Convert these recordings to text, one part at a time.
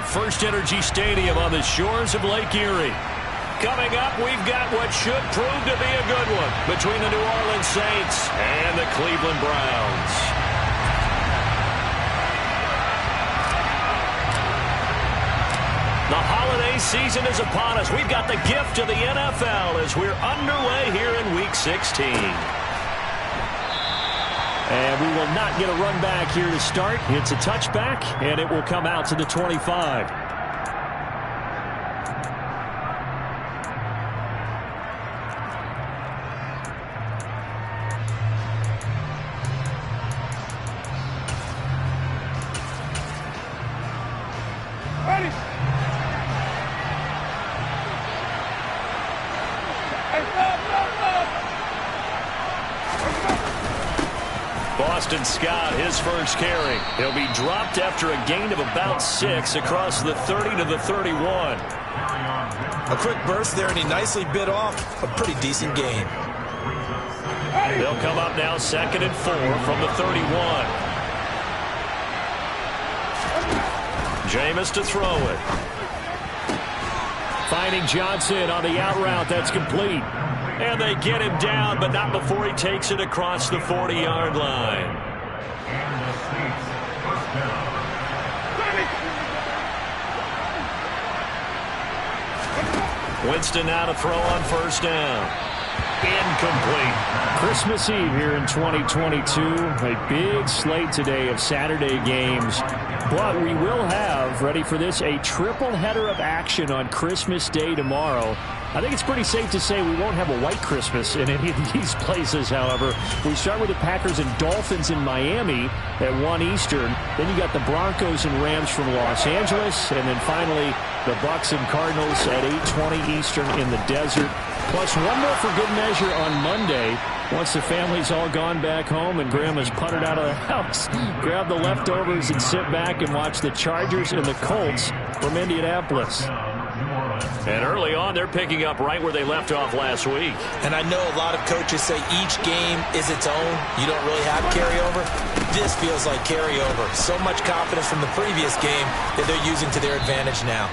FirstEnergy Stadium on the shores of Lake Erie. Coming up, we've got what should prove to be a good one between the New Orleans Saints and the Cleveland Browns. The holiday season is upon us. We've got the gift of the NFL as we're underway here in Week 16. And we will not get a run back here to start. It's a touchback, and it will come out to the 25. Boston Scott, his first carry. He'll be dropped after a gain of about 6 across the 30 to the 31. A quick burst there, and he nicely bit off a pretty decent gain. They'll come up now 2nd and 4 from the 31. Jameis to throw it. Finding Johnson on the out route. That's complete. And they get him down, but not before he takes it across the 40-yard line. Winston now to throw on first down. Incomplete. Christmas Eve here in 2022. A big slate today of Saturday games. But we will have, ready for this, a triple header of action on Christmas Day tomorrow. I think it's pretty safe to say we won't have a white Christmas in any of these places, however. We start with the Packers and Dolphins in Miami at 1 Eastern. Then you got the Broncos and Rams from Los Angeles. And then finally, the Bucs and Cardinals at 8:20 Eastern in the desert. Plus one more for good measure on Monday. Once the family's all gone back home and Grandma's puttered out of the house, grab the leftovers and sit back and watch the Chargers and the Colts from Indianapolis. And early on, they're picking up right where they left off last week. And I know a lot of coaches say each game is its own. You don't really have carryover. This feels like carryover. So much confidence from the previous game that they're using to their advantage now.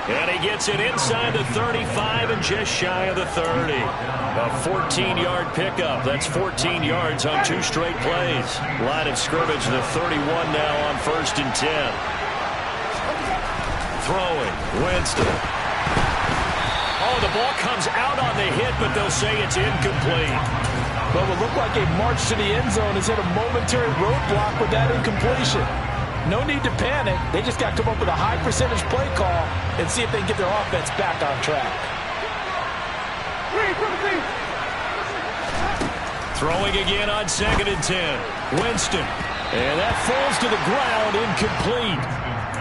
And he gets it inside the 35 and just shy of the 30. A 14-yard pickup. That's 14 yards on 2 straight plays. Line of scrimmage, the 31 now on 1st and 10. Throwing, Winston. Oh, the ball comes out on the hit, but they'll say it's incomplete. But what looked like a march to the end zone has hit a momentary roadblock with that incompletion. No need to panic. They just got to come up with a high percentage play call and see if they can get their offense back on track. Throwing again on 2nd and 10. Winston. And that falls to the ground, incomplete.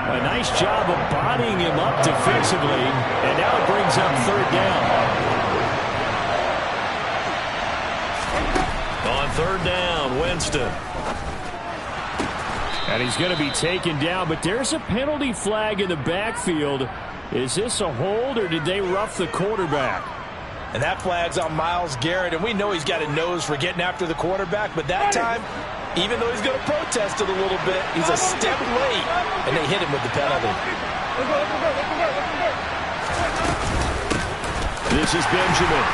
A nice job of bodying him up defensively. And now it brings up 3rd down. On 3rd down, Winston. And he's going to be taken down, but there's a penalty flag in the backfield. Is this a hold, or did they rough the quarterback? And that flag's on Myles Garrett, and we know he's got a nose for getting after the quarterback, but that time, even though he's going to protest it a little bit, he's a step late, and they hit him with the penalty. This is Benjamin.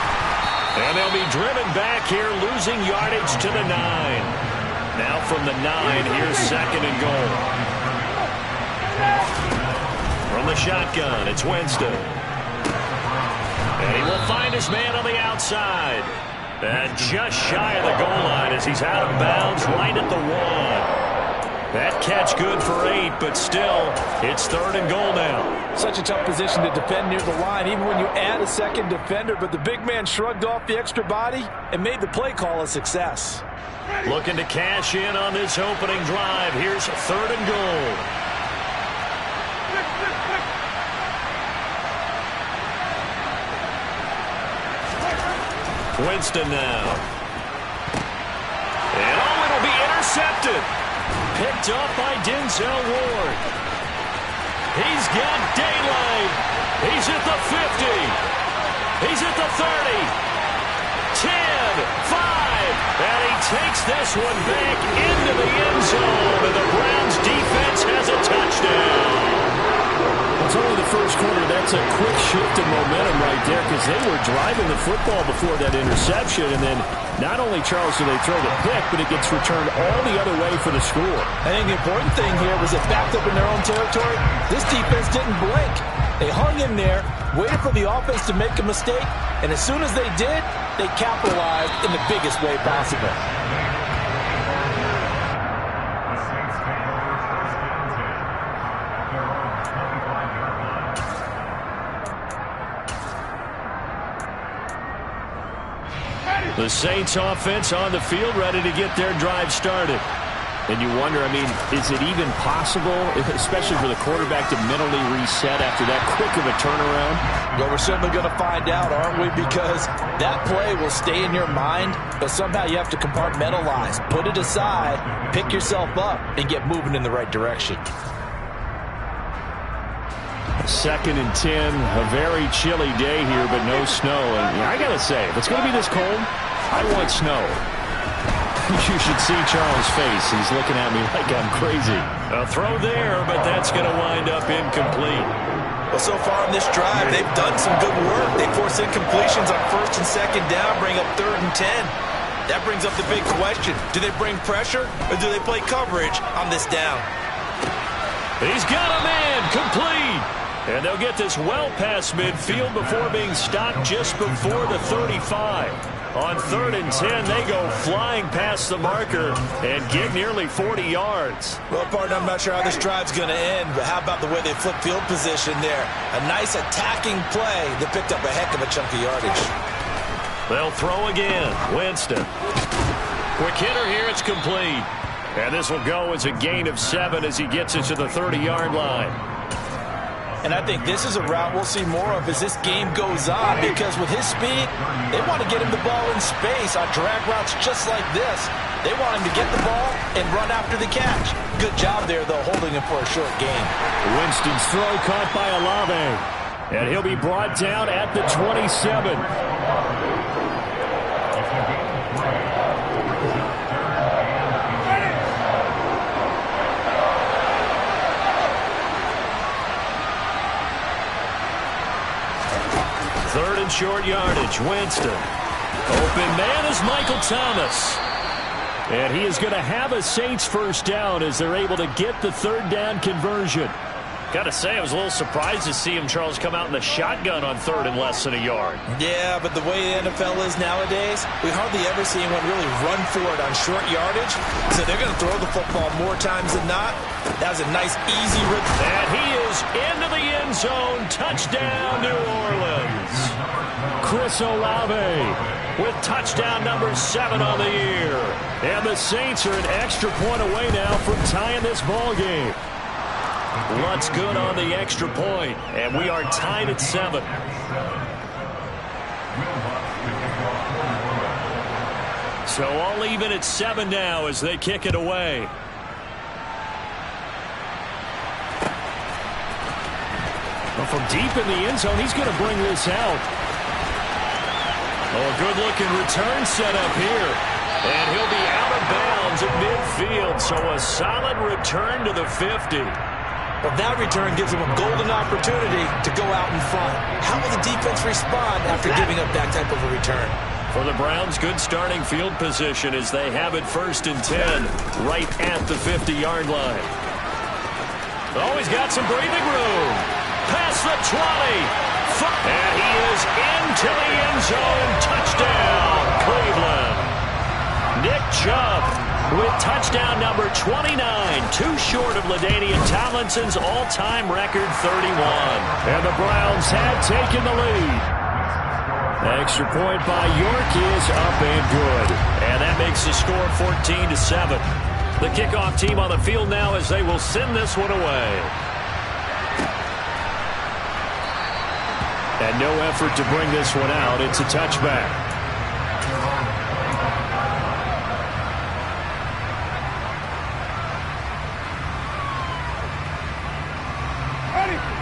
And they'll be driven back here, losing yardage to the 9. Now from the 9, here's 2nd and goal. From the shotgun, it's Winston. And he will find his man on the outside. And just shy of the goal line as he's out of bounds right at the 1. That catch good for 8, but still, it's 3rd and goal now. Such a tough position to defend near the line, even when you add a second defender, but the big man shrugged off the extra body and made the play call a success. Looking to cash in on this opening drive. Here's 3rd and goal. Winston now. And it'll be intercepted. Picked up by Denzel Ward. He's got daylight. He's at the 50. He's at the 30. 10, 5. And he takes this one back into the end zone. And the Browns defense has a touchdown. first quarter, that's a quick shift of momentum right there because they were driving the football before that interception. And then not only, Charles, do they throw the pick, but it gets returned all the other way for the score. I think the important thing here was it backed up in their own territory. This defense didn't blink. They hung in there, waited for the offense to make a mistake, and as soon as they did, they capitalized in the biggest way possible. The Saints offense on the field, ready to get their drive started. And you wonder, I mean, is it even possible, especially for the quarterback, to mentally reset after that quick of a turnaround? Well, we're certainly going to find out, aren't we? Because that play will stay in your mind, but somehow you have to compartmentalize, put it aside, pick yourself up, and get moving in the right direction. 2nd and 10, a very chilly day here, but no snow. And I got to say, if it's going to be this cold, I want snow. You should see Charles' face. He's looking at me like I'm crazy. A throw there, but that's going to wind up incomplete. Well, so far on this drive, they've done some good work. They force incompletions on 1st and 2nd down, bring up 3rd and 10. That brings up the big question. Do they bring pressure, or do they play coverage on this down? He's got a man, complete. And they'll get this well past midfield before being stopped just before the 35. On 3rd and 10, they go flying past the marker and get nearly 40 yards. Well, partner, I'm not sure how this drive's going to end, but how about the way they flip field position there? A nice attacking play that picked up a heck of a chunk of yardage. They'll throw again. Winston. Quick hitter here. It's complete. And this will go as a gain of 7 as he gets it to the 30-yard line. And I think this is a route we'll see more of as this game goes on, because with his speed, they want to get him the ball in space on drag routes just like this. They want him to get the ball and run after the catch. Good job there, though, holding him for a short gain. Winston's throw caught by Olave. And he'll be brought down at the 27. Third and short yardage. Winston. Open man is Michael Thomas. And he is going to have a Saints first down as they're able to get the 3rd down conversion. Got to say, I was a little surprised to see him, Charles, come out in the shotgun on 3rd and less than a yard. Yeah, but the way the NFL is nowadays, we hardly ever see anyone really run for it on short yardage. So they're going to throw the football more times than not. That was a nice, easy rip. And he is into the end zone. Touchdown, New Orleans. Chris Olave with touchdown number 7 on the year. And the Saints are an extra point away now from tying this ball game. Lutt's good on the extra point, and we are tied at 7. So all even at 7 now as they kick it away. Well, from deep in the end zone, he's going to bring this out. Oh, a good-looking return set up here. And he'll be out of bounds at midfield, so a solid return to the 50. Well, that return gives him a golden opportunity to go out in front. How will the defense respond after giving up that type of a return? For the Browns, good starting field position as they have it 1st and 10 right at the 50-yard line. Always got some breathing room. Past the 20. And he is into the end zone. Touchdown, Cleveland. Nick Chubb with touchdown number 29, too short of LaDainian Tomlinson's all-time record 31. And the Browns have taken the lead. Extra point by York is up and good. And that makes the score 14-7. The kickoff team on the field now as they will send this one away. And no effort to bring this one out. It's a touchback.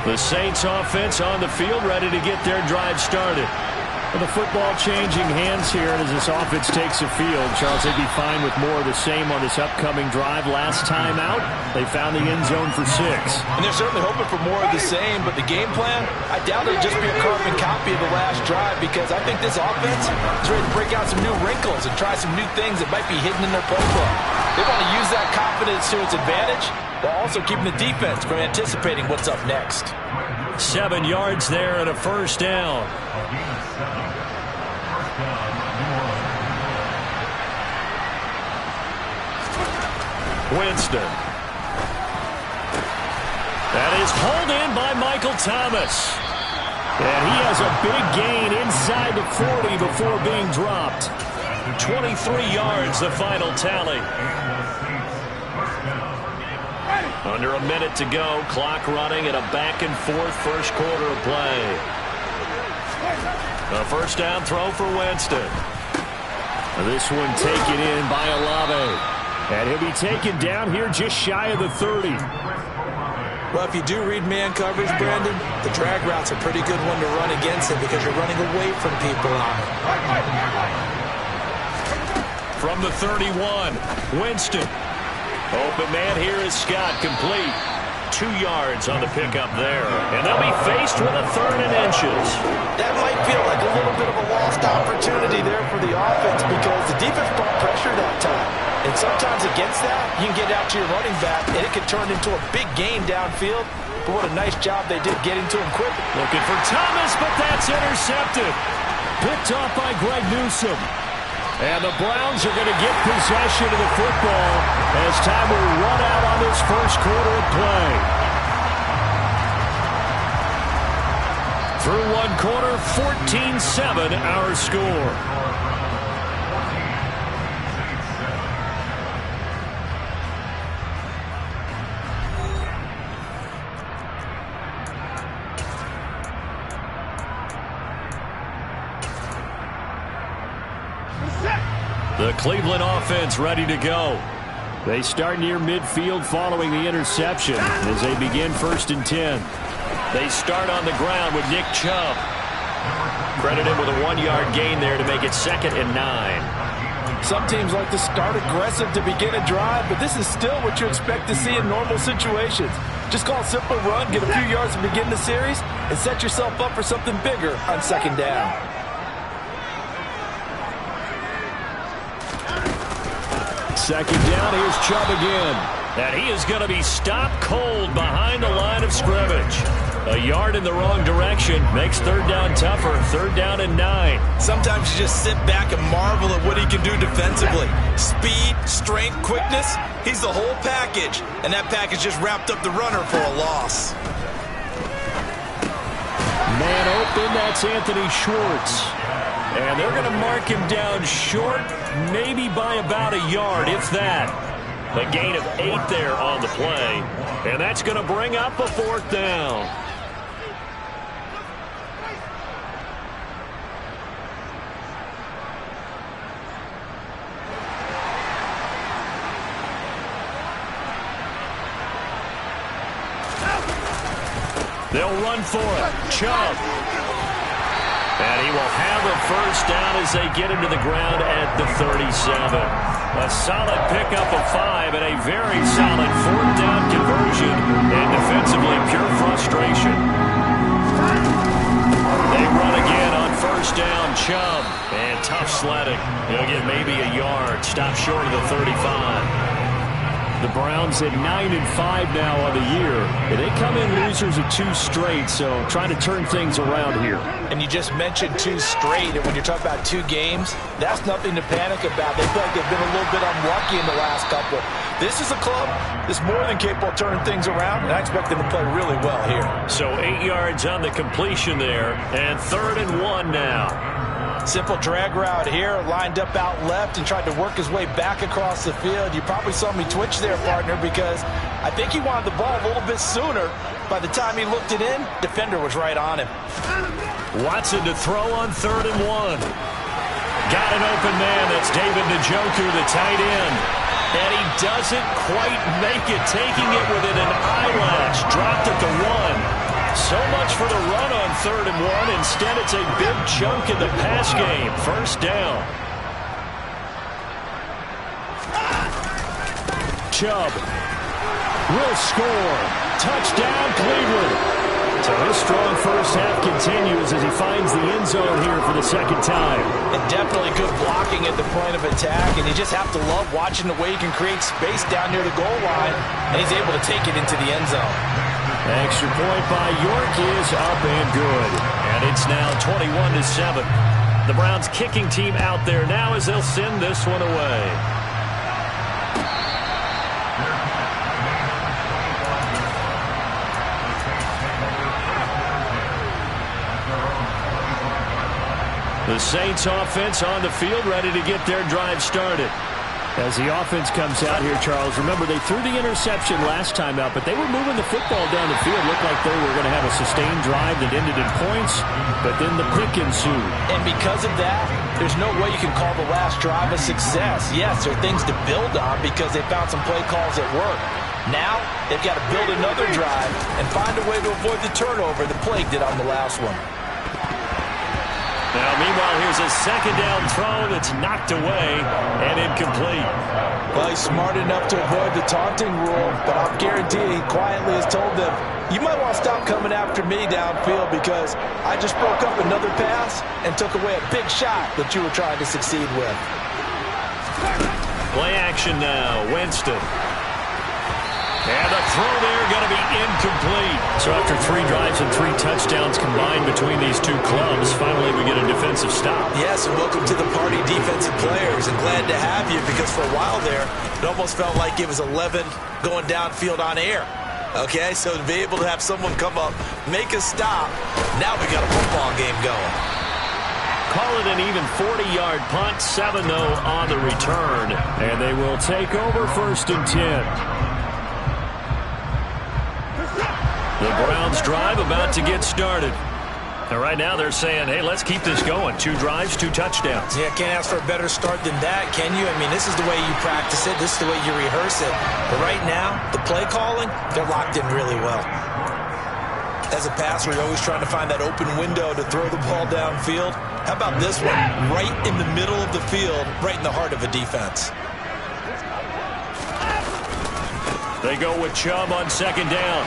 The Saints offense on the field ready to get their drive started. Well, the football changing hands here as this offense takes the field. Charles, they'd be fine with more of the same on this upcoming drive. Last time out, they found the end zone for 6. And they're certainly hoping for more of the same, but the game plan, I doubt it'll just be a carbon copy of the last drive, because I think this offense is ready to break out some new wrinkles and try some new things that might be hidden in their playbook. They want to use that confidence to its advantage while also keeping the defense from anticipating what's up next. 7 yards there and a first down. Winston. That is hauled in by Michael Thomas. And he has a big gain inside the 40 before being dropped. 23 yards, the final tally. Under a minute to go, clock running and a back-and-forth first quarter of play. A first down throw for Winston. This one taken in by Olave. And he'll be taken down here just shy of the 30. Well, if you do read man coverage, Brandon, the drag route's a pretty good one to run against it because you're running away from people on it. From the 31, Winston. Open man here is Scott, complete. 2 yards on the pickup there. And they'll be faced with a 3rd and inches. That might feel like a little bit of a lost opportunity there for the offense because the defense brought pressure that time. And sometimes against that, you can get out to your running back, and it can turn into a big gain downfield. But what a nice job they did getting to him quick. Looking for Thomas, but that's intercepted. Picked off by Greg Newsome. And the Browns are going to get possession of the football as time will run out on this first quarter of play. Through one quarter, 14-7 our score. The Cleveland offense ready to go. They start near midfield following the interception as they begin 1st and 10. They start on the ground with Nick Chubb. Credit him with a 1-yard gain there to make it 2nd and 9. Some teams like to start aggressive to begin a drive, but this is still what you expect to see in normal situations. Just call a simple run, get a few yards to begin the series, and set yourself up for something bigger on 2nd down. Second down, here's Chubb again. And he is going to be stopped cold behind the line of scrimmage. A yard in the wrong direction makes 3rd down tougher. 3rd down and 9. Sometimes you just sit back and marvel at what he can do defensively. Speed, strength, quickness, he's the whole package. And that package just wrapped up the runner for a loss. Man open, that's Anthony Schwartz. And they're going to mark him down short, maybe by about a yard, if that. A gain of 8 there on the play. And that's going to bring up a 4th down. They'll run for it. Chubb. And he will have a first down as they get him to the ground at the 37. A solid pickup of 5 and a very solid 4th down conversion. And defensively, pure frustration. They run again on 1st down. Chubb. And tough sledding. He'll get maybe a yard. Stop short of the 35. The Browns at 9-5 now on the year. They come in losers of 2 straight, so trying to turn things around here. And you just mentioned 2 straight, and when you're talking about 2 games, that's nothing to panic about. They feel like they've been a little bit unlucky in the last couple. This is a club that's more than capable of turning things around, and I expect them to play really well here. So 8 yards on the completion there, and 3rd and 1 now. Simple drag route here, lined up out left and tried to work his way back across the field. You probably saw me twitch there, partner, because I think he wanted the ball a little bit sooner. By the time he looked it in, defender was right on him. Watson to throw on 3rd and 1. Got an open man. That's David Njoku, the tight end. And he doesn't quite make it, taking it within an eyelash. Dropped at the 1. So much for the run on 3rd and 1. Instead, it's a big chunk in the pass game. First down. Chubb will score. Touchdown, Cleveland. So his strong first half continues as he finds the end zone here for the second time. And definitely good blocking at the point of attack, and you just have to love watching the way he can create space down near the goal line, and he's able to take it into the end zone. Extra point by York is up and good. And it's now 21-7. The Browns kicking team out there now as they'll send this one away. The Saints offense on the field, ready to get their drive started. As the offense comes out here, Charles, remember they threw the interception last time out, but they were moving the football down the field. Looked like they were going to have a sustained drive that ended in points, but then the pick ensued. And because of that, there's no way you can call the last drive a success. Yes, there are things to build on because they found some play calls that work. Now, they've got to build another drive and find a way to avoid the turnover the plague did on the last one. Now, meanwhile, here's a second down throw that's knocked away and incomplete. Well, he's smart enough to avoid the taunting rule, but I'll guarantee he quietly has told them, you might want to stop coming after me downfield because I just broke up another pass and took away a big shot that you were trying to succeed with. Play action now, Winston. And the throw there going to be incomplete. So after 3 drives and 3 touchdowns combined between these two clubs, finally we get a defensive stop. Yes, and welcome to the party, defensive players. And glad to have you because for a while there, it almost felt like it was 11 going downfield on air. Okay, so to be able to have someone come up, make a stop, now we got a football game going. Call it an even 40-yard punt, 7-0 on the return. And they will take over 1st and 10. The Browns drive about to get started. And right now they're saying, hey, let's keep this going. 2 drives, 2 touchdowns. Yeah, can't ask for a better start than that, can you? I mean, this is the way you practice it. This is the way you rehearse it. But right now, the play calling, they're locked in really well. As a passer, you're always trying to find that open window to throw the ball downfield. How about this one? Right in the middle of the field, right in the heart of a defense. They go with Chubb on 2nd down.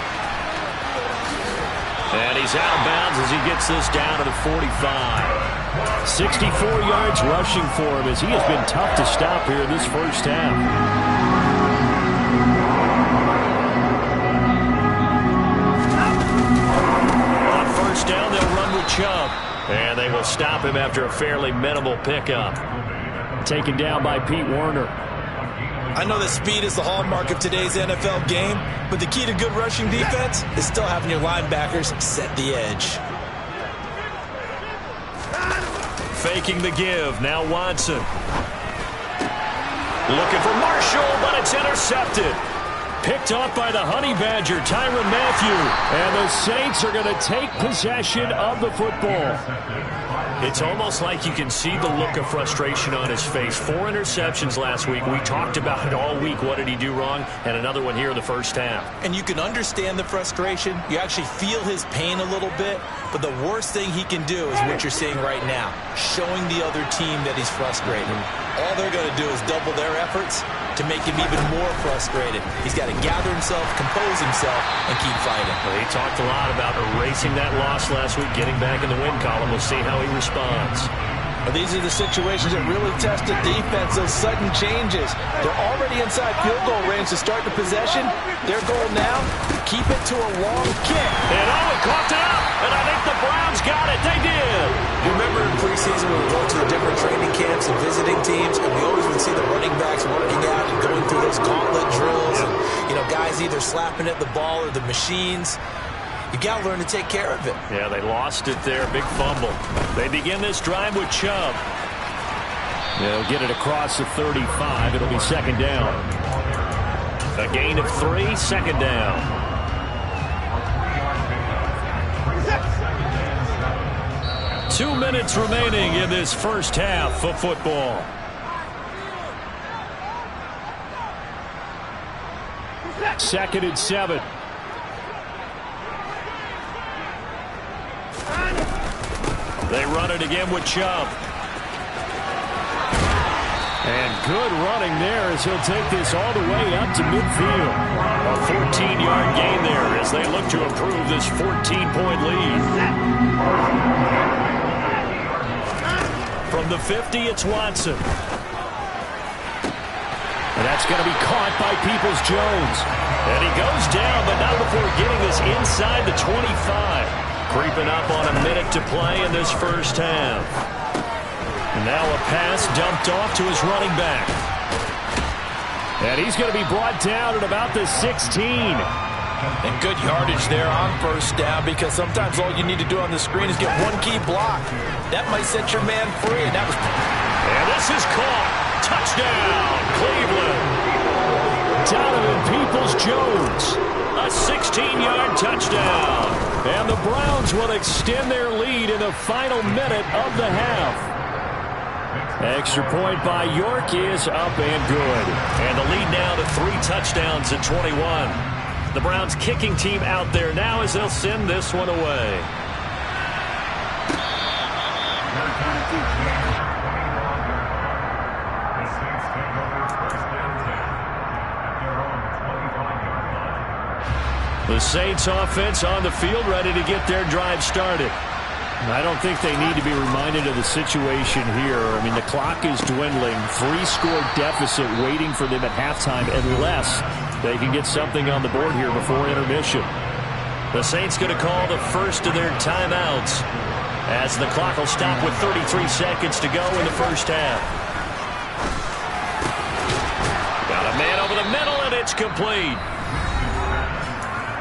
And he's out of bounds as he gets this down to the 45. 64 yards rushing for him as he has been tough to stop here in this first half. On 1st down, they'll run with Chubb. And they will stop him after a fairly minimal pickup. Taken down by Pete Werner. I know that speed is the hallmark of today's NFL game, but the key to good rushing defense is still having your linebackers set the edge. Faking the give. Now Watson. Looking for Marshall, but it's intercepted. Picked off by the Honey Badger, Tyrann Mathieu. And the Saints are going to take possession of the football. It's almost like you can see the look of frustration on his face. 4 interceptions last week. We talked about it all week. What did he do wrong? And another one here in the first half. And you can understand the frustration. You actually feel his pain a little bit. But the worst thing he can do is what you're seeing right now, showing the other team that he's frustrated. All they're going to do is double their efforts to make him even more frustrated. He's got to gather himself, compose himself, and keep fighting. Well, he talked a lot about erasing that loss last week, getting back in the win column. We'll see how he responds. Well, these are the situations that really test the defense, those sudden changes. They're already inside field goal range to start the possession. Their goal now, keep it to a long kick. And Owen coughed it up, and I think the Browns got it. They did. You remember in preseason when we go to the different training camps and visiting teams, and we always would see the running backs working out and going through those gauntlet drills, and guys either slapping at the ball or the machines. You got to learn to take care of it. Yeah, they lost it there. Big fumble. They begin this drive with Chubb. They'll get it across the 35. It'll be 2nd down. A gain of 3, 2nd down. Two minutes remaining in this first half of football. Second and 7. They run it again with Chubb. And good running there as he'll take this all the way up to midfield. A 14-yard gain there as they look to improve this 14-point lead. From the 50, it's Watson. And that's going to be caught by Peoples-Jones. And he goes down, but not before getting this inside the 25. Creeping up on a minute to play in this first half. And now a pass dumped off to his running back. And he's going to be brought down at about the 16. And good yardage there on first down, because sometimes all you need to do on the screen is get one key block. That might set your man free. And this is caught. Touchdown, Cleveland. Donovan Peoples-Jones. A 16-yard touchdown. And the Browns will extend their lead in the final minute of the half. Extra point by York is up and good. And the lead now to 3 touchdowns at 21. The Browns kicking team out there now as they'll send this one away. The Saints offense on the field ready to get their drive started. I don't think they need to be reminded of the situation here. I mean, the clock is dwindling. 3-score deficit waiting for them at halftime unless they can get something on the board here before intermission. The Saints going to call the first of their timeouts as the clock will stop with 33 seconds to go in the first half. Got a man over the middle, and it's complete.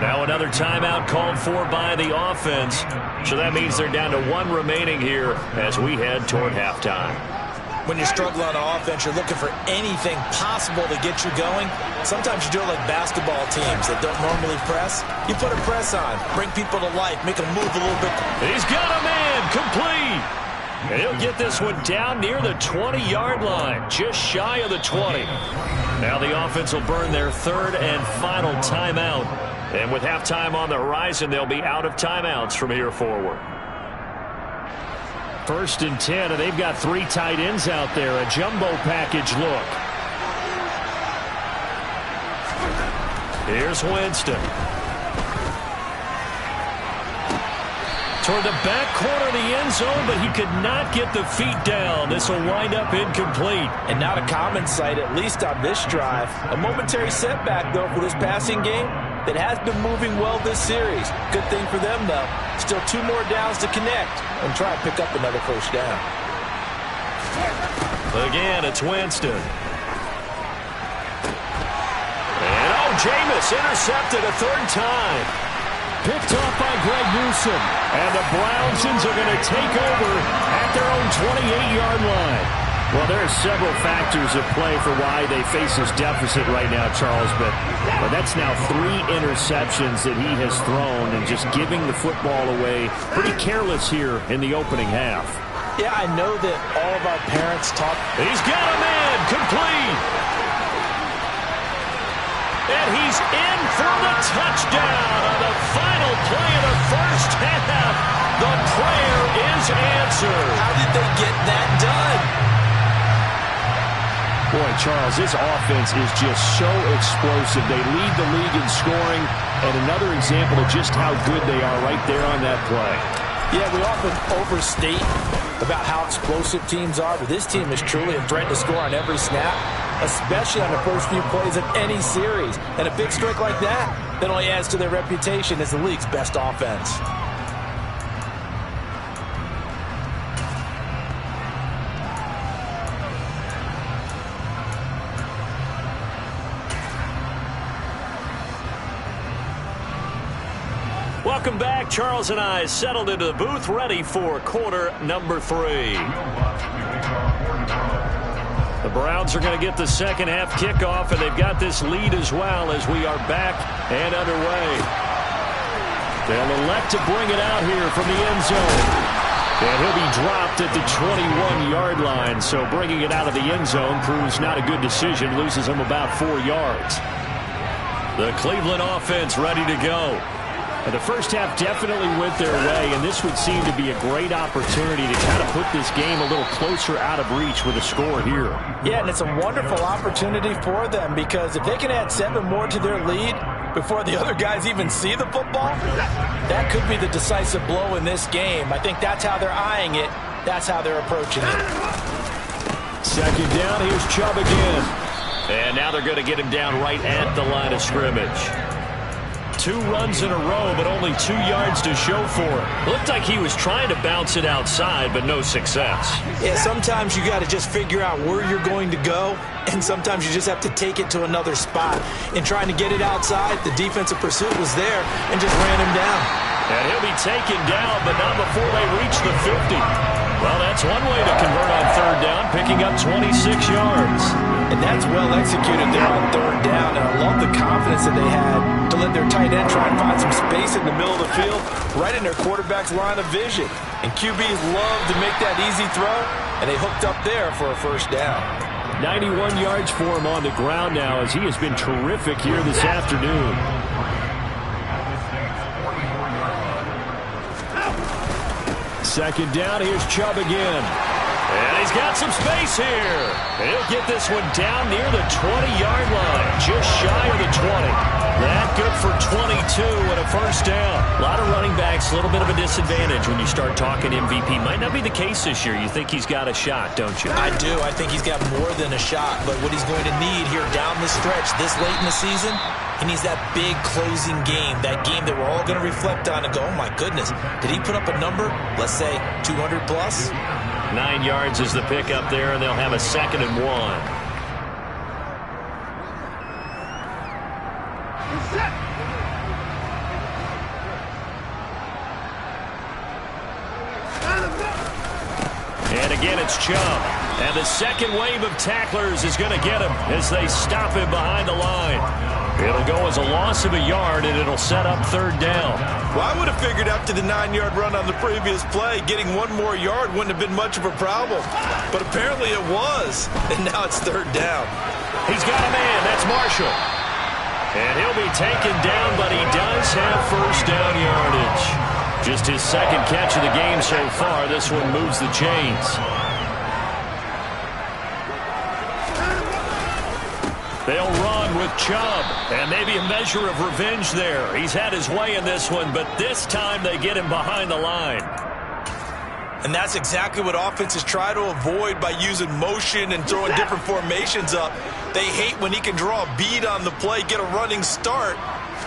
Now another timeout called for by the offense. So that means they're down to 1 remaining here as we head toward halftime. When you're struggling on offense, you're looking for anything possible to get you going. Sometimes you do it like basketball teams that don't normally press. You put a press on, bring people to life, make them move a little bit. He's got a man, complete. And he'll get this one down near the 20-yard line, just shy of the 20. Now the offense will burn their 3rd and final timeout. And with halftime on the horizon, they'll be out of timeouts from here forward. 1st and 10, and they've got 3 tight ends out there. A jumbo package look. Here's Winston. Toward the back corner of the end zone, but he could not get the feet down. This will wind up incomplete. And not a common sight, at least on this drive. A momentary setback, though, for this passing game that has been moving well this series. Good thing for them, though. Still 2 more downs to connect and try and pick up another first down. Again, it's Winston. And Jameis intercepted a 3rd time. Picked off by Greg Newsome. And the Browns are going to take over at their own 28-yard line. Well, there are several factors at play for why they face this deficit right now, Charles, but that's now 3 interceptions that he has thrown and just giving the football away. Pretty careless here in the opening half. Yeah, I know that all of our parents talk. He's got a man, complete. And he's in for the touchdown on the final play of the first half. The prayer is answered. How did they get that done? Boy, Charles, this offense is just so explosive. They lead the league in scoring, and another example of just how good they are right there on that play. Yeah, we often overstate about how explosive teams are, but this team is truly a threat to score on every snap, especially on the first few plays of any series. And a big streak like that only adds to their reputation as the league's best offense. Welcome back. Charles and I settled into the booth, ready for quarter number 3. The Browns are going to get the second half kickoff, and they've got this lead as well as we are back and underway. They'll elect to bring it out here from the end zone. And he'll be dropped at the 21-yard line, so bringing it out of the end zone proves not a good decision, loses him about 4 yards. The Cleveland offense ready to go. And the first half definitely went their way, and this would seem to be a great opportunity to kind of put this game a little closer out of reach with a score here. Yeah, and it's a wonderful opportunity for them, because if they can add 7 more to their lead before the other guys even see the football, that could be the decisive blow in this game. I think that's how they're eyeing it. That's how they're approaching it. Second down, here's Chubb again. And now they're going to get him down right at the line of scrimmage. 2 runs in a row, but only 2 yards to show for it. Looked like he was trying to bounce it outside, but no success. Yeah, sometimes you got to just figure out where you're going to go, and sometimes you just have to take it to another spot. In trying to get it outside, the defensive pursuit was there and just ran him down. And he'll be taken down, but not before they reach the 50. Well, that's one way to convert on third down, picking up 26 yards. And that's well executed there on third down. And I love the confidence that they had to let their tight end try and find some space in the middle of the field, right in their quarterback's line of vision. And QBs love to make that easy throw, and they hooked up there for a first down. 91 yards for him on the ground now, as he has been terrific here this afternoon. Second down, here's Chubb again. And he's got some space here. He'll get this one down near the 20-yard line, just shy of the 20. That good for 22 and a first down. A lot of running backs, a little bit of a disadvantage when you start talking MVP. Might not be the case this year. You think he's got a shot, don't you? I do. I think he's got more than a shot. But what he's going to need here down the stretch this late in the season, he needs that big closing game, that game that we're all going to reflect on and go, oh, my goodness, did he put up a number, let's say 200 plus? 9 yards is the pickup there, and they'll have a 2nd and 1. And again, it's Chubb. And the second wave of tacklers is going to get him as they stop him behind the line. It'll go as a loss of a yard, and it'll set up third down. Well, I would have figured after the 9-yard run on the previous play, getting 1 more yard wouldn't have been much of a problem. But apparently it was, and now it's third down. He's got a man. That's Marshall. And he'll be taken down, but he does have first down yardage. Just his 2nd catch of the game so far. This one moves the chains. They'll run with Chubb, and maybe a measure of revenge there. He's had his way in this one, but this time they get him behind the line. And that's exactly what offenses try to avoid by using motion and throwing different formations up. They hate when he can draw a bead on the play, get a running start,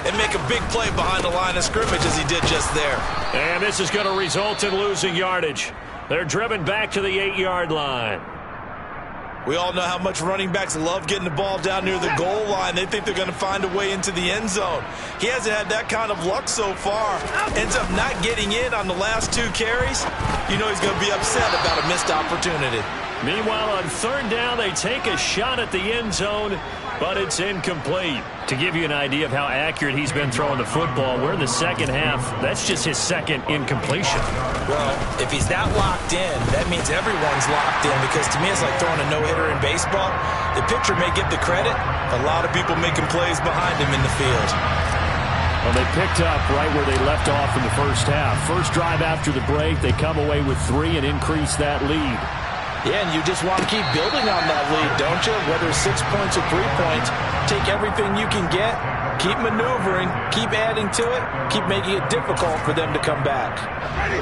and make a big play behind the line of scrimmage as he did just there. And this is going to result in losing yardage. They're driven back to the 8-yard line. We all know how much running backs love getting the ball down near the goal line. They think they're going to find a way into the end zone. He hasn't had that kind of luck so far. Ends up not getting in on the last 2 carries. You know he's going to be upset about a missed opportunity. Meanwhile, on third down, they take a shot at the end zone, but it's incomplete. To give you an idea of how accurate he's been throwing the football, we're in the second half. That's just his 2nd incompletion. Well, if he's that locked in, that means everyone's locked in, because to me it's like throwing a no-hitter in baseball. The pitcher may get the credit, a lot of people making plays behind him in the field. Well, they picked up right where they left off in the first half. First drive after the break, they come away with 3 and increase that lead. Yeah, and you just want to keep building on that lead, don't you? Whether it's 6 points or 3 points, take everything you can get, keep maneuvering, keep adding to it, keep making it difficult for them to come back.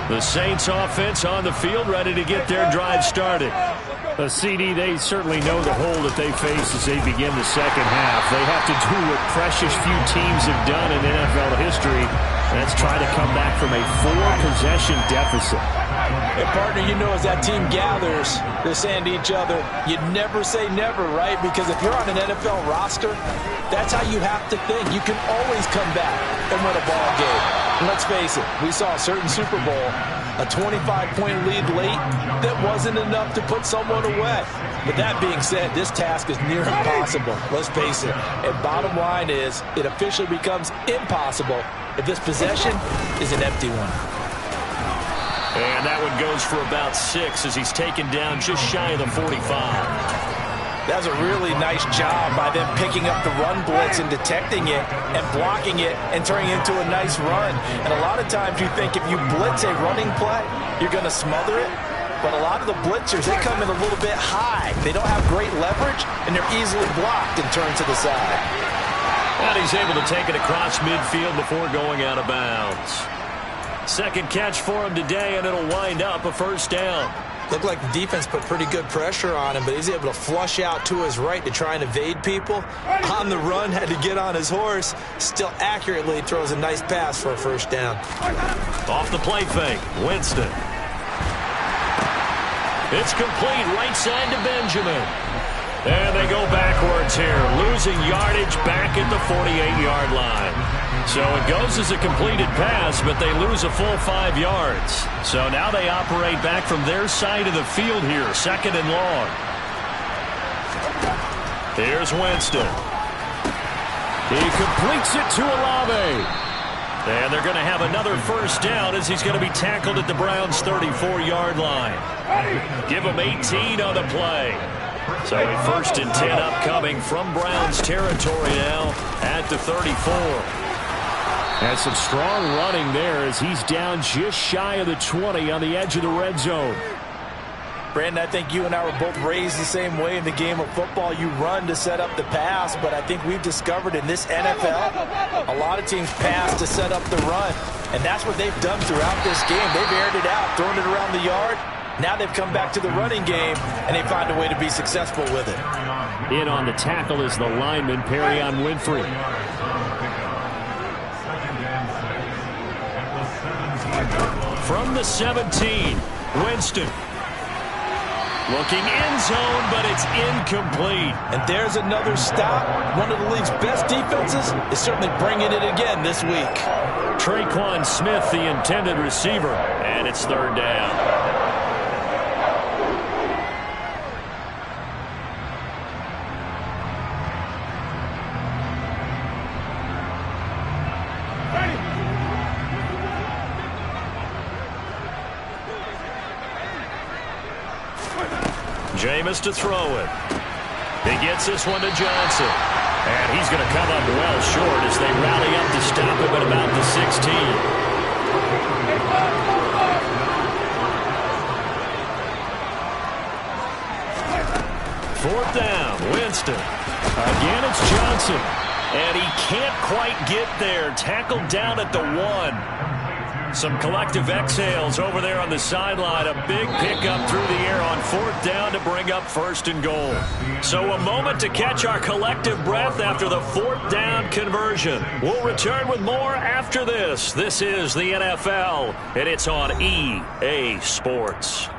The Saints offense on the field, ready to get their drive started. The CD, they certainly know the hole that they face as they begin the second half. They have to do what precious few teams have done in NFL history. That's try to come back from a 4-possession deficit. And partner, you know, as that team gathers, they're saying to each other, you never say never, right? Because if you're on an NFL roster, that's how you have to think. You can always come back and win a ball game. And let's face it, we saw a certain Super Bowl, a 25-point lead late that wasn't enough to put someone away. But that being said, this task is near impossible. Let's face it. And bottom line is, it officially becomes impossible if this possession is an empty one. And that one goes for about 6 as he's taken down just shy of the 45. That was a really nice job by them picking up the run blitz and detecting it and blocking it and turning it into a nice run. And a lot of times you think if you blitz a running play, you're going to smother it. But a lot of the blitzers, they come in a little bit high. They don't have great leverage, and they're easily blocked and turned to the side. And he's able to take it across midfield before going out of bounds. Second catch for him today, and it'll wind up a first down. Looked like the defense put pretty good pressure on him, but he's able to flush out to his right to try and evade people. On the run, had to get on his horse. Still accurately throws a nice pass for a first down. Off the play fake, Winston. It's complete right side to Benjamin. And they go backwards here, losing yardage back at the 48-yard line. So it goes as a completed pass, but they lose a full 5 yards. So now they operate back from their side of the field here, second and long. Here's Winston. He completes it to Olave. And they're going to have another first down as he's going to be tackled at the Browns' 34-yard line. Give him 18 on the play. So a first and 10 upcoming from Browns territory now at the 34. And some strong running there as he's down just shy of the 20 on the edge of the red zone. Brandon, I think you and I were both raised the same way in the game of football. You run to set up the pass, but I think we've discovered in this NFL, a lot of teams pass to set up the run. And that's what they've done throughout this game. They've aired it out, thrown it around the yard. Now they've come back to the running game, and they find a way to be successful with it. In on the tackle is the lineman, Perrion Winfrey. From the 17, Winston. Looking end zone, but it's incomplete. And there's another stop. One of the league's best defenses is certainly bringing it again this week. Traquan Smith, the intended receiver, and it's third down. Jameis to throw it. He gets this one to Johnson. And he's going to come up well short as they rally up to stop him at about the 16. Fourth down, Winston. Again, it's Johnson. And he can't quite get there. Tackled down at the 1. Some collective exhales over there on the sideline. A big pickup through the air on fourth down to bring up first and goal. So a moment to catch our collective breath after the fourth down conversion. We'll return with more after this. This is the NFL, and it's on EA Sports.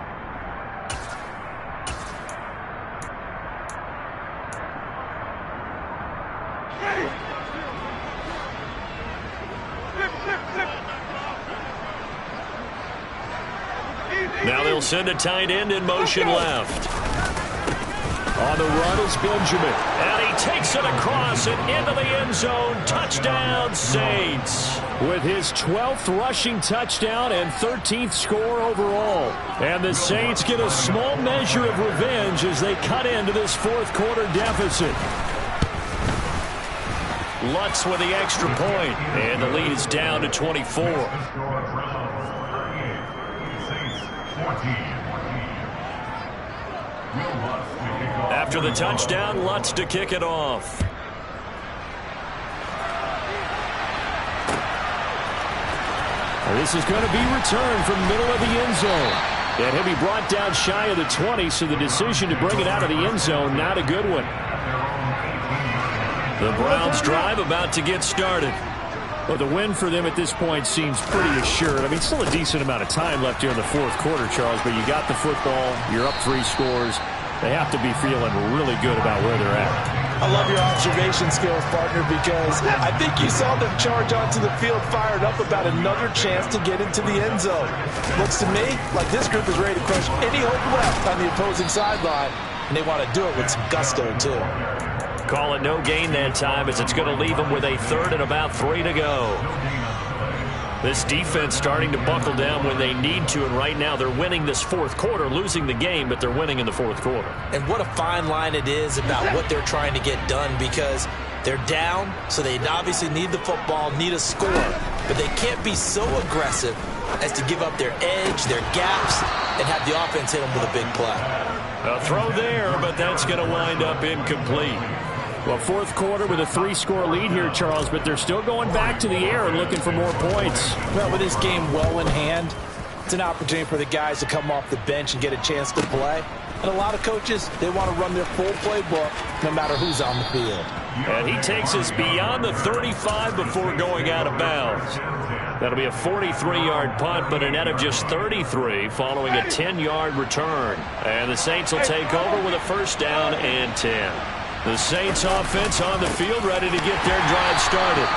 Now they'll send a tight end in motion left. On the run is Benjamin. And he takes it across and into the end zone. Touchdown, Saints. With his 12th rushing touchdown and 13th score overall. And the Saints get a small measure of revenge as they cut into this fourth quarter deficit. Lutz with the extra point. And the lead is down to 24. After the touchdown, Lutz to kick it off. This is going to be returned from the middle of the end zone. And he'll be brought down shy of the 20, so the decision to bring it out of the end zone, not a good one. The Browns drive about to get started. Well, the win for them at this point seems pretty assured. I mean, still a decent amount of time left here in the fourth quarter, Charles, but you got the football, you're up 3 scores. They have to be feeling really good about where they're at. I love your observation skills, partner, because I think you saw them charge onto the field fired up about another chance to get into the end zone. Looks to me like this group is ready to crush any hope left on the opposing sideline, and they want to do it with some gusto, too. Call it no gain that time as it's going to leave them with a third and about 3 to go. This defense starting to buckle down when they need to, and right now they're winning this fourth quarter, losing the game, but they're winning in the fourth quarter. And what a fine line it is about what they're trying to get done, because they're down, so they obviously need the football, need a score, but they can't be so aggressive as to give up their edge, their gaps, and have the offense hit them with a big play. A throw there, but that's going to wind up incomplete. Well, fourth quarter with a 3-score lead here, Charles, but they're still going back to the air and looking for more points. Well, with this game well in hand, it's an opportunity for the guys to come off the bench and get a chance to play. And a lot of coaches, they want to run their full playbook no matter who's on the field. And he takes us beyond the 35 before going out of bounds. That'll be a 43-yard punt, but a net of just 33 following a 10-yard return. And the Saints will take over with a first down and 10. The Saints offense on the field, ready to get their drive started.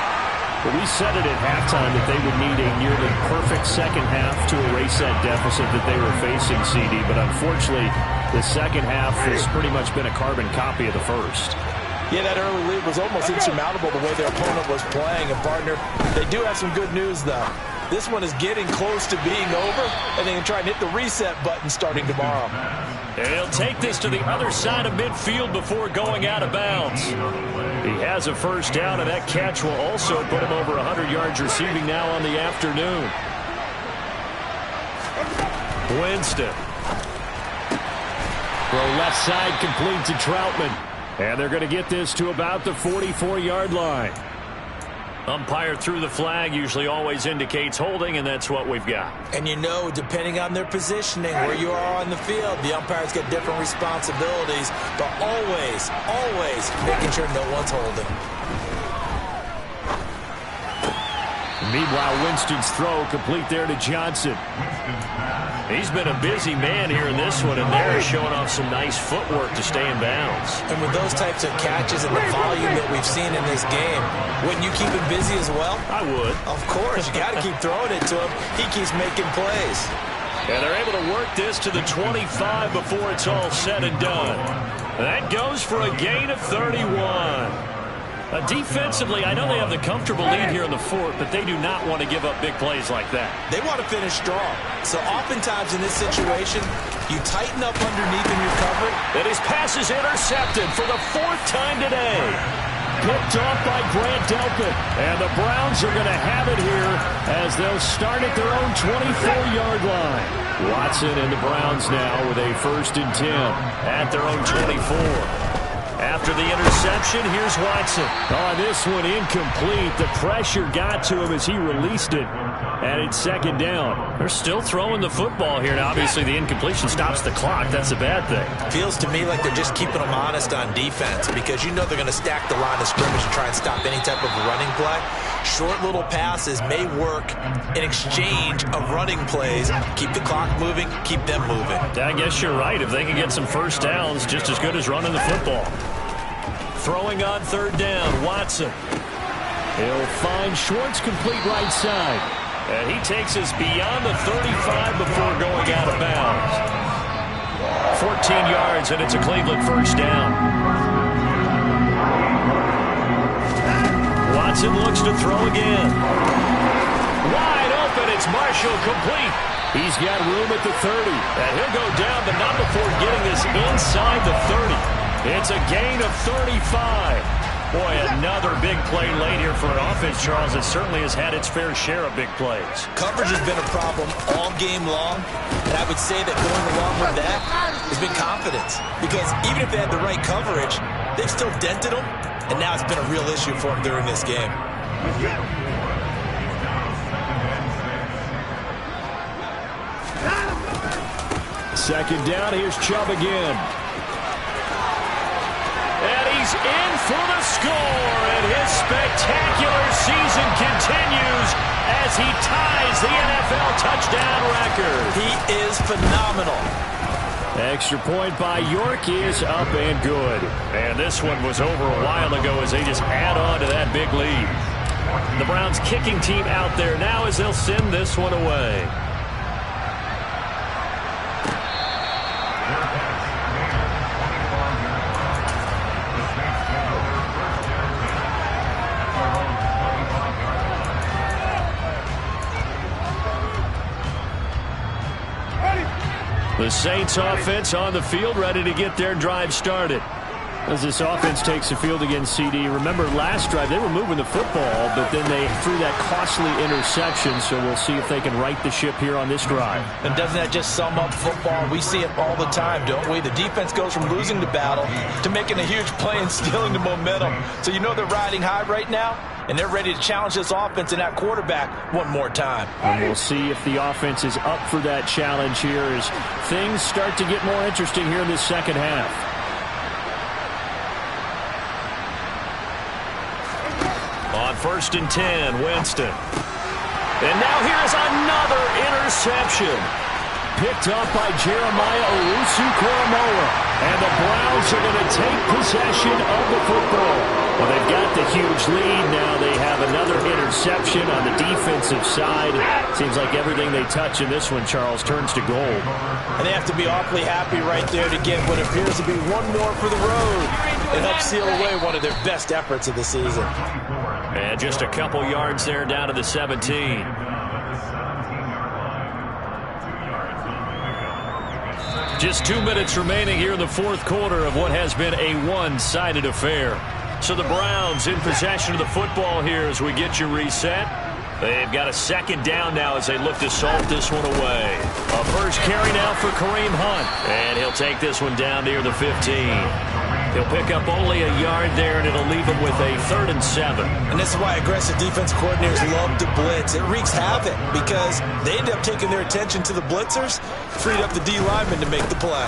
But we said it at halftime that they would need a nearly perfect second half to erase that deficit that they were facing, CD. But unfortunately, the second half has pretty much been a carbon copy of the first. Yeah, that early lead was almost insurmountable the way their opponent was playing. And, partner, they do have some good news, though. This one is getting close to being over, and they can try and hit the reset button starting tomorrow. And he'll take this to the other side of midfield before going out of bounds. He has a first down, and that catch will also put him over 100 yards receiving now on the afternoon. Winston. Throw left side complete to Troutman. And they're going to get this to about the 44-yard line. Umpire threw the flag, usually always indicates holding, and that's what we've got. And you know, depending on their positioning, where you are on the field, the umpires get different responsibilities, but always, always making sure no one's holding. Meanwhile, Winston's throw complete there to Johnson. He's been a busy man here in this one, and they're showing off some nice footwork to stay in bounds. And with those types of catches and the volume that we've seen in this game, wouldn't you keep him busy as well? I would. Of course. You got to keep throwing it to him. He keeps making plays. And they're able to work this to the 25 before it's all said and done. That goes for a gain of 31. Defensively, I know they have the comfortable lead here in the fourth, but they do not want to give up big plays like that. They want to finish strong. So oftentimes in this situation, you tighten up underneath in your cover. And his pass is intercepted for the fourth time today. Picked off by Grant Delpit. And the Browns are going to have it here as they'll start at their own 24-yard line. Watson and the Browns now with a 1st and 10 at their own 24. After the interception, here's Watson. Oh, this one incomplete. The pressure got to him as he released it. And it's 2nd down. They're still throwing the football here. Now, obviously, the incompletion stops the clock. That's a bad thing. Feels to me like they're just keeping them honest on defense, because you know they're going to stack the line of scrimmage and try and stop any type of running play. Short little passes may work in exchange of running plays. Keep the clock moving, keep them moving. I guess you're right. If they can get some first downs, just as good as running the football. Throwing on 3rd down, Watson. He'll find Schwartz complete right side. And he takes us beyond the 35 before going out of bounds. 14 yards, and it's a Cleveland first down. Watson looks to throw again. Wide open, it's Marshall complete. He's got room at the 30. And he'll go down, but not before getting this inside the 30. It's a gain of 35. Boy, another big play late here for an offense, Charles, that certainly has had its fair share of big plays. Coverage has been a problem all game long, and I would say that going along with that has been confidence. Because even if they had the right coverage, they've still dented them, and now it's been a real issue for them during this game. Second down, here's Chubb again. And he's in for the score, and his spectacular season continues as he ties the NFL touchdown record. He is phenomenal. Extra point by York is up and good. And this one was over a while ago as they just add on to that big lead. The Browns kicking team out there now as they'll send this one away. The Saints offense on the field, ready to get their drive started. As this offense takes the field against CD, remember last drive they were moving the football, but then they threw that costly interception, so we'll see if they can right the ship here on this drive. And doesn't that just sum up football? We see it all the time, don't we? The defense goes from losing the battle to making a huge play and stealing the momentum. So you know they're riding high right now, and they're ready to challenge this offense and that quarterback one more time. And we'll see if the offense is up for that challenge here as things start to get more interesting here in this second half. On 1st and 10, Winston. And now here's another interception. Picked up by Jeremiah Owusu-Koramoah. And the Browns are going to take possession of the football. Well, they've got the huge lead. Now they have another interception on the defensive side. Seems like everything they touch in this one, Charles, turns to gold. And they have to be awfully happy right there to get what appears to be one more for the road. It helps seal away one of their best efforts of the season. And just a couple yards there down to the 17. Just 2 minutes remaining here in the fourth quarter of what has been a one-sided affair. So the Browns in possession of the football here as we get you reset. They've got a second down now as they look to salt this one away. A first carry now for Kareem Hunt. And he'll take this one down near the 15. He'll pick up only a yard there, and it'll leave him with a 3rd and 7. And this is why aggressive defense coordinators love to blitz. It wreaks havoc because they end up taking their attention to the blitzers, freed up the D lineman to make the play.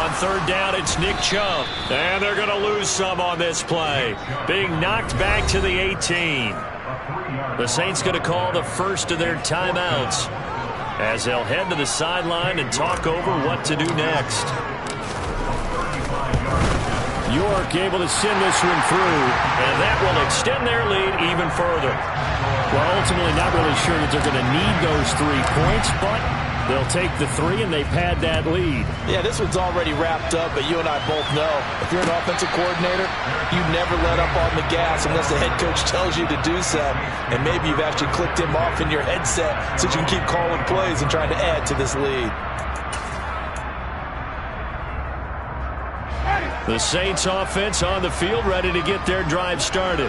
On 3rd down, it's Nick Chubb. And they're going to lose some on this play. Being knocked back to the 18. The Saints going to call the first of their timeouts as they'll head to the sideline and talk over what to do next. York able to send this one through, and that will extend their lead even further. Well, ultimately not really sure that they're going to need those 3 points, but they'll take the 3 and they pad that lead. Yeah, this one's already wrapped up, but you and I both know if you're an offensive coordinator, you never let up on the gas unless the head coach tells you to do so. And maybe you've actually clicked him off in your headset so you can keep calling plays and trying to add to this lead. The Saints offense on the field ready to get their drive started.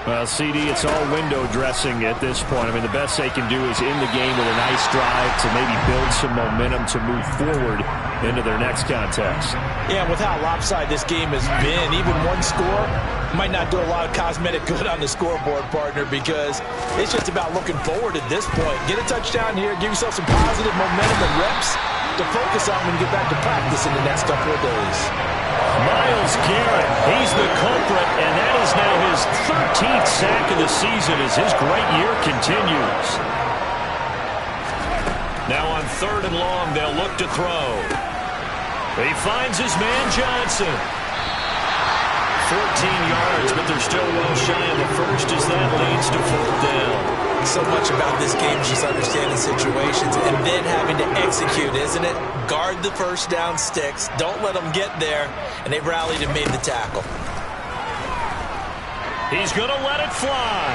Well, CD, it's all window dressing at this point. I mean, the best they can do is in the game with a nice drive to maybe build some momentum to move forward into their next contest. Yeah, with how lopsided this game has been, even one score might not do a lot of cosmetic good on the scoreboard, partner, because it's just about looking forward at this point. Get a touchdown here, give yourself some positive momentum and reps to focus on when you get back to practice in the next couple of days. Myles Garrett, he's the culprit, and that is now his 13th sack of the season as his great year continues. Now on 3rd and long, they'll look to throw. He finds his man Johnson. 14 yards, but they're still well shy of the first as that leads to 4th down. So much about this game is just understanding situations and then having to execute, isn't it? Guard the first down sticks. Don't let them get there. And they rallied and made the tackle. He's going to let it fly.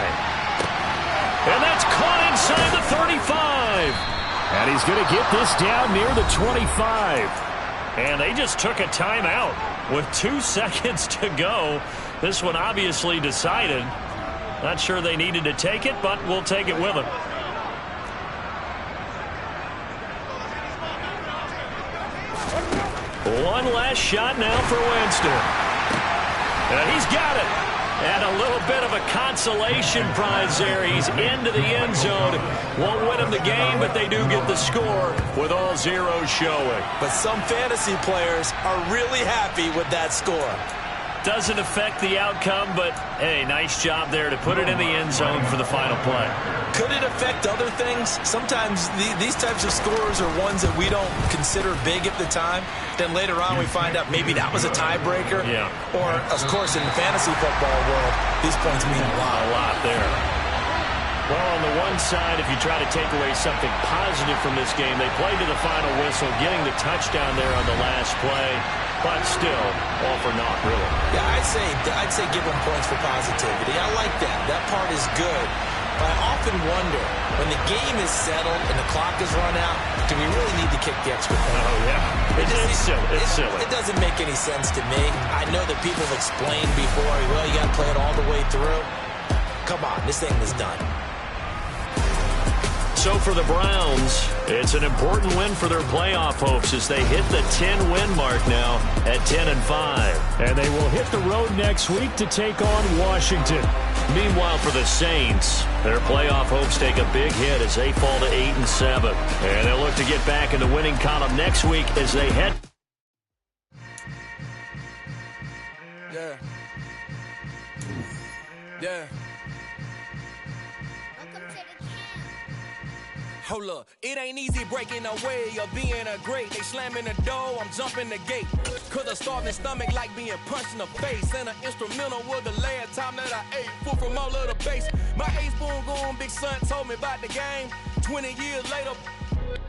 And that's caught inside the 35. And he's going to get this down near the 25. And they just took a timeout with 2 seconds to go. This one obviously decided. Not sure they needed to take it, but we'll take it with them. One last shot now for Winston. And he's got it. And a little bit of a consolation prize there. He's into the end zone. Won't win him the game, but they do get the score with all zeros showing. But some fantasy players are really happy with that score. Doesn't affect the outcome, but, hey, nice job there to put it in the end zone for the final play. Could it affect other things? Sometimes these types of scores are ones that we don't consider big at the time. Then later on we find out maybe that was a tiebreaker. Yeah. Or, of course, in the fantasy football world, these points mean a lot. A lot there. Well, on the one side, if you try to take away something positive from this game, they played to the final whistle, getting the touchdown there on the last play. But still, all for naught, really. Yeah, I'd say give them points for positivity. I like that. That part is good. But I often wonder, when the game is settled and the clock is run out, do we really need to kick the extra point? Oh, yeah. It's silly. It doesn't make any sense to me. I know that people have explained before, well, you got to play it all the way through. Come on, this thing is done. So for the Browns, it's an important win for their playoff hopes as they hit the 10-win mark now at 10-5. And they will hit the road next week to take on Washington. Meanwhile, for the Saints, their playoff hopes take a big hit as they fall to 8-7. And they'll look to get back in the winning column next week as they head. Yeah. Hold up, it ain't easy breaking away or being a great. They slamming the door, I'm jumping the gate. Cause a starving stomach like being punched in the face. And an instrumental was the last time that I ate. Food from all of the base. My A-spoon going, big son told me about the game. 20 years later,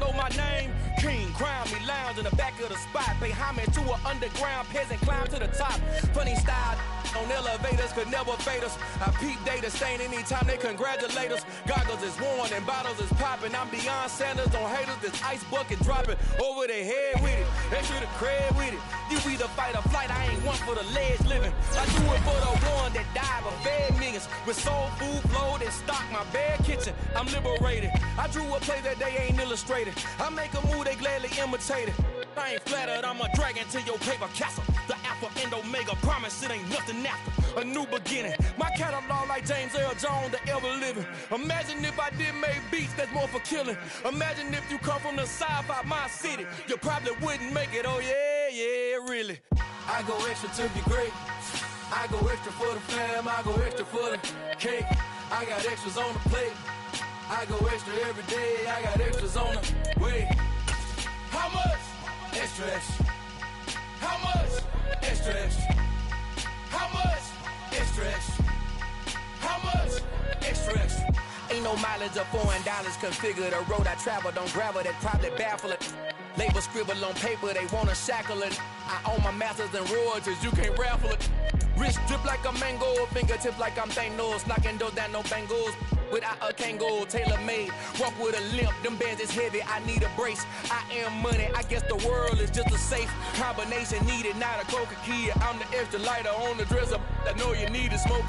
know my name. King, crown me, lounge in the back of the spot. Pay homage to an underground peasant, climb to the top. Funny style on elevators could never fade us. I peep data stain anytime they congratulate us. Goggles is worn and bottles is popping. I'm beyond Sanders on haters, this ice bucket dropping over their head with it. Extra the cred with it. You either fight or flight, I ain't one for the ledge living. I do it for the one that died but fed niggas. With soul food flowed and stock my bare kitchen. I'm liberated. I drew a play that they ain't illustrated. I make a move, they gladly imitate it. I ain't flattered, I'm a dragon to your paper castle. The Alpha and Omega, promise it ain't nothing after. A new beginning. My catalog like James Earl Jones, the ever living. Imagine if I did make beats that's more for killing. Imagine if you come from the sci-fi, my city. You probably wouldn't make it, oh yeah, really. I go extra to be great. I go extra for the fam, I go extra for the cake. I got extras on the plate. I go extra every day, I got extras on the way. How much? Extra, extra. How much? Extra, extra. How much? Extra, extra. How much? Extra, extra. Ain't no mileage of $4 configure the road I travel. Don't gravel that probably baffle it. Label scribble on paper, they wanna shackle it. I own my masters and royalties, you can't raffle it. Wrist drip like a mango, fingertips like I'm Thanos. Knocking doors down, no bangles. Without a Kango, tailor-made. Walk with a limp, them bands is heavy, I need a brace. I am money, I guess the world is just a safe combination needed. Not a coca key, I'm the extra lighter on the dresser. I know you need it, smoking.